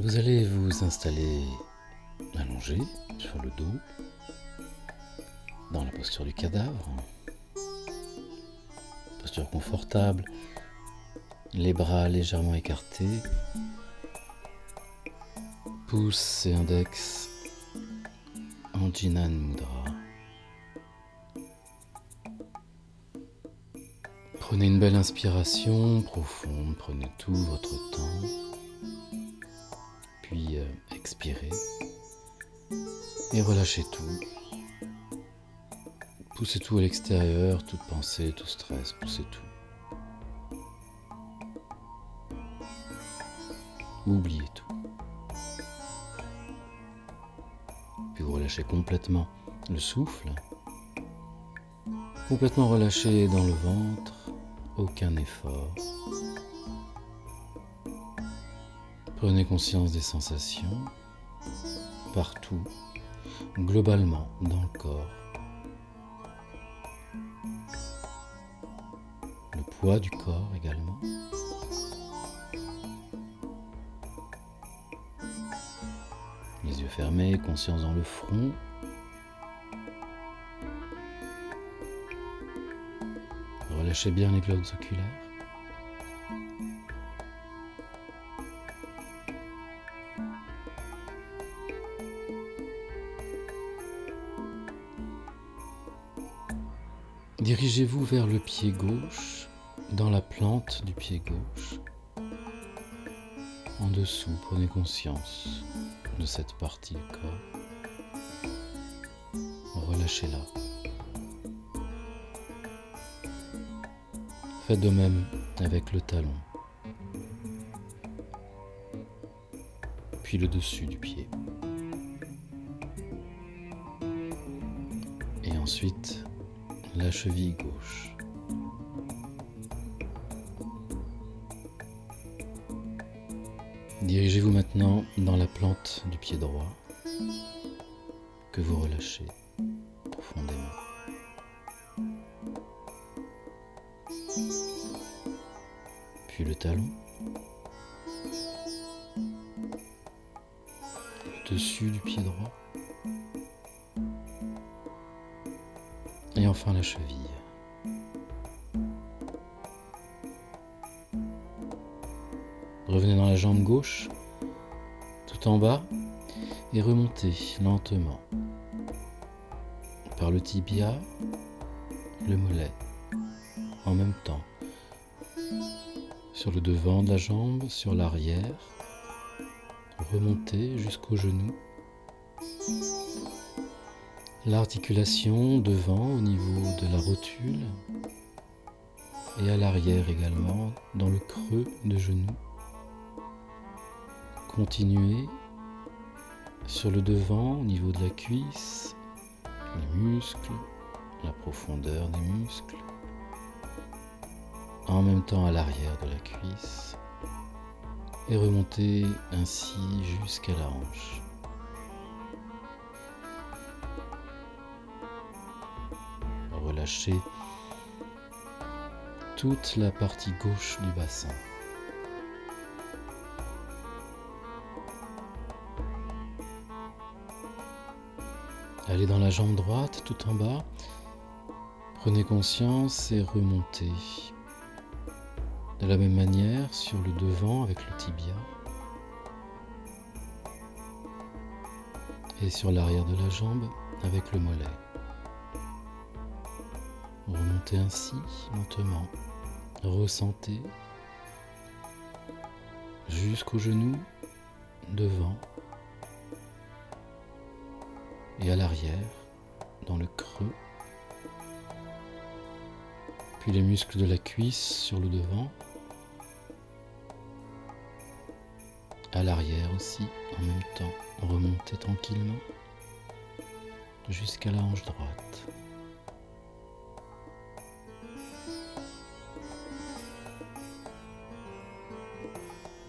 Vous allez vous installer allongé sur le dos, dans la posture du cadavre, posture confortable, les bras légèrement écartés, pouce et index en Jinan Mudra. Prenez une belle inspiration profonde, prenez tout votre temps, puis expirez et relâchez tout. Poussez tout à l'extérieur, toute pensée, tout stress, poussez tout. Oubliez tout. Puis vous relâchez complètement le souffle, complètement relâché dans le ventre, aucun effort. Prenez conscience des sensations partout, globalement dans le corps. Le poids du corps également. Les yeux fermés, conscience dans le front. Relâchez bien les globes oculaires. Dirigez-vous vers le pied gauche, dans la plante du pied gauche. En dessous, prenez conscience de cette partie du corps. Relâchez-la. Faites de même avec le talon, puis le dessus du pied. Et ensuite, la cheville gauche. Dirigez-vous maintenant dans la plante du pied droit que vous relâchez profondément. Puis le talon, le dessus du pied droit et enfin la cheville. Revenez dans la jambe gauche, tout en bas, et remontez lentement par le tibia, le mollet, en même temps, sur le devant de la jambe, sur l'arrière, remontez jusqu'au genou, l'articulation devant au niveau de la rotule, et à l'arrière également, dans le creux de genou. Continuez sur le devant, au niveau de la cuisse, les muscles, la profondeur des muscles, en même temps à l'arrière de la cuisse, et remontez ainsi jusqu'à la hanche. Relâchez toute la partie gauche du bassin. Allez dans la jambe droite, tout en bas. Prenez conscience et remontez. De la même manière, sur le devant avec le tibia. Et sur l'arrière de la jambe avec le mollet. Remontez ainsi, lentement. Ressentez jusqu'au genou, devant. Et à l'arrière, dans le creux, puis les muscles de la cuisse sur le devant, à l'arrière aussi, en même temps, remontez tranquillement jusqu'à la hanche droite.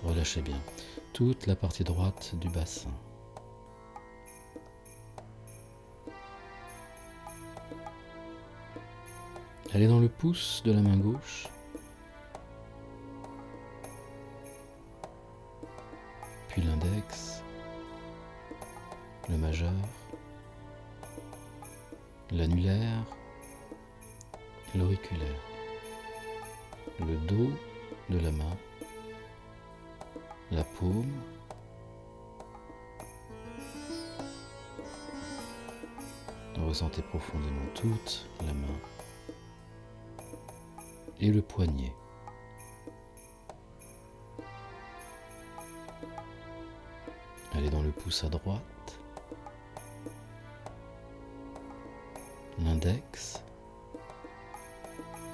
Relâchez bien toute la partie droite du bassin. Allez dans le pouce de la main gauche, puis l'index, le majeur, l'annulaire, l'auriculaire, le dos de la main, la paume, ressentez profondément toute la main et le poignet. Allez dans le pouce à droite, l'index,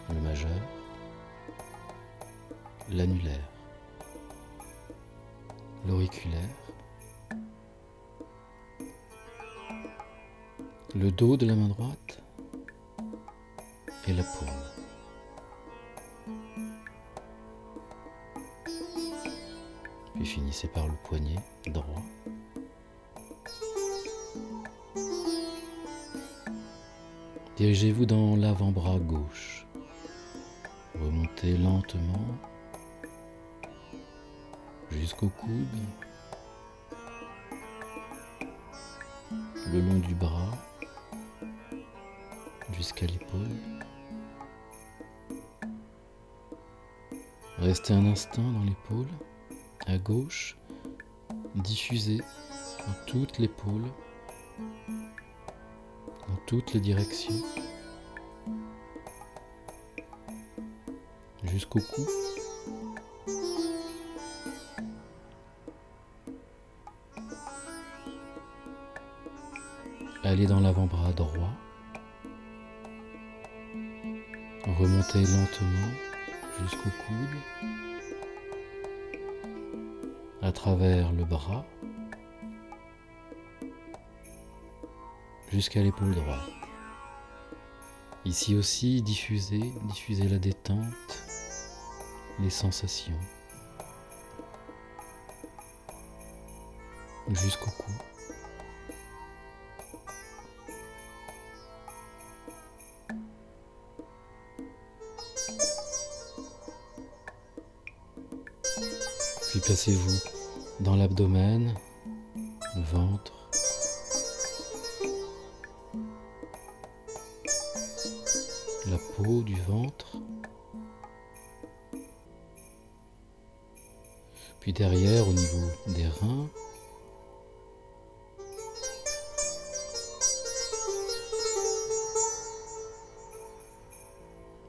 le majeur, l'annulaire, l'auriculaire, le dos de la main droite et la paume. Puis finissez par le poignet droit. Dirigez-vous dans l'avant-bras gauche. Remontez lentement jusqu'au coude, le long du bras, jusqu'à l'épaule. Restez un instant dans l'épaule, à gauche, diffusez dans toute l'épaule, dans toutes les directions, jusqu'au cou. Allez dans l'avant-bras droit, remontez lentement jusqu'au coude, à travers le bras, jusqu'à l'épaule droite. Ici aussi, diffusez la détente, les sensations, jusqu'au cou. Puis placez-vous dans l'abdomen, le ventre, la peau du ventre, puis derrière au niveau des reins,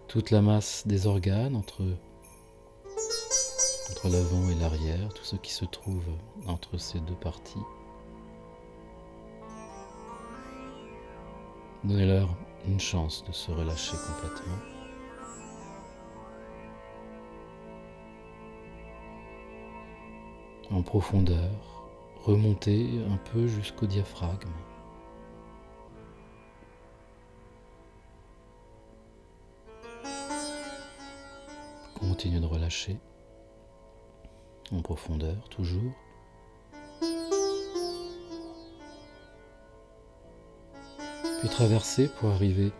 toute la masse des organes entre l'avant et l'arrière, tout ce qui se trouve entre ces deux parties. Donnez-leur une chance de se relâcher complètement. En profondeur, remontez un peu jusqu'au diaphragme. Continuez de relâcher. En profondeur, toujours. Puis traverser pour arriver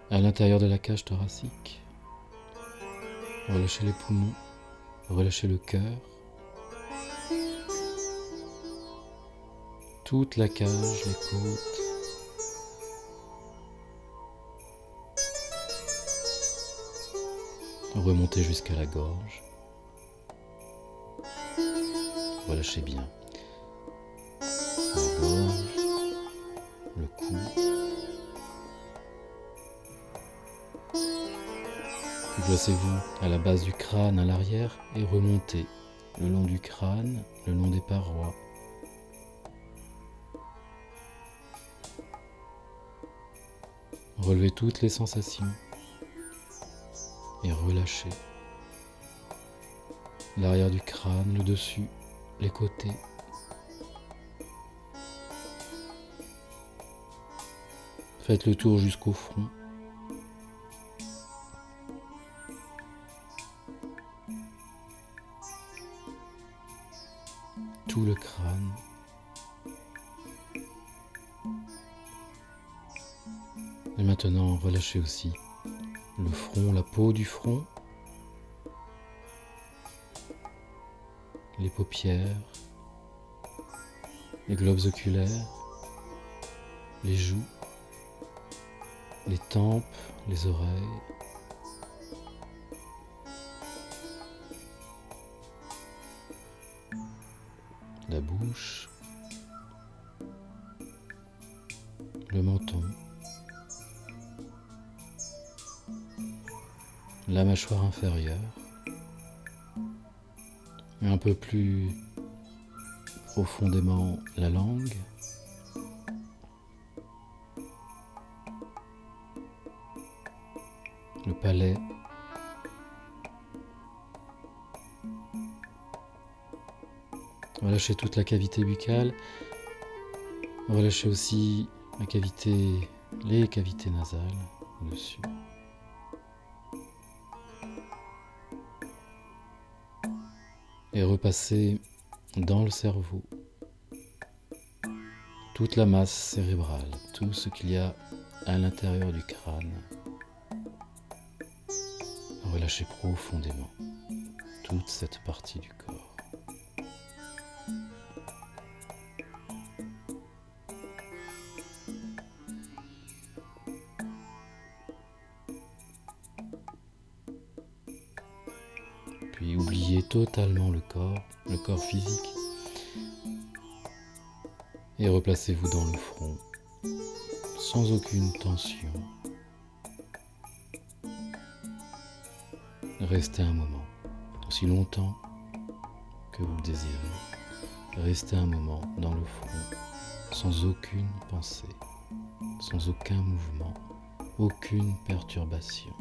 à l'intérieur de la cage thoracique. Relâchez les poumons, relâchez le cœur. Toute la cage, les côtes. Remontez jusqu'à la gorge. Relâchez bien la gorge, le cou. Puis placez-vous à la base du crâne, à l'arrière, et remontez le long du crâne, le long des parois. Relevez toutes les sensations et relâchez l'arrière du crâne, le dessus, les côtés. Faites le tour jusqu'au front. Tout le crâne. Et maintenant, relâchez aussi le front, la peau du front, les paupières, les globes oculaires, les joues, les tempes, les oreilles. La bouche, le menton, la mâchoire inférieure, et un peu plus profondément la langue, le palais, relâchez toute la cavité buccale, relâchez aussi les cavités nasales au-dessus. Et repassez dans le cerveau toute la masse cérébrale, tout ce qu'il y a à l'intérieur du crâne. Relâchez profondément toute cette partie du corps. Puis oubliez totalement le corps physique, et replacez-vous dans le front, sans aucune tension. Restez un moment, aussi longtemps que vous le désirez. Restez un moment dans le front, sans aucune pensée, sans aucun mouvement, aucune perturbation.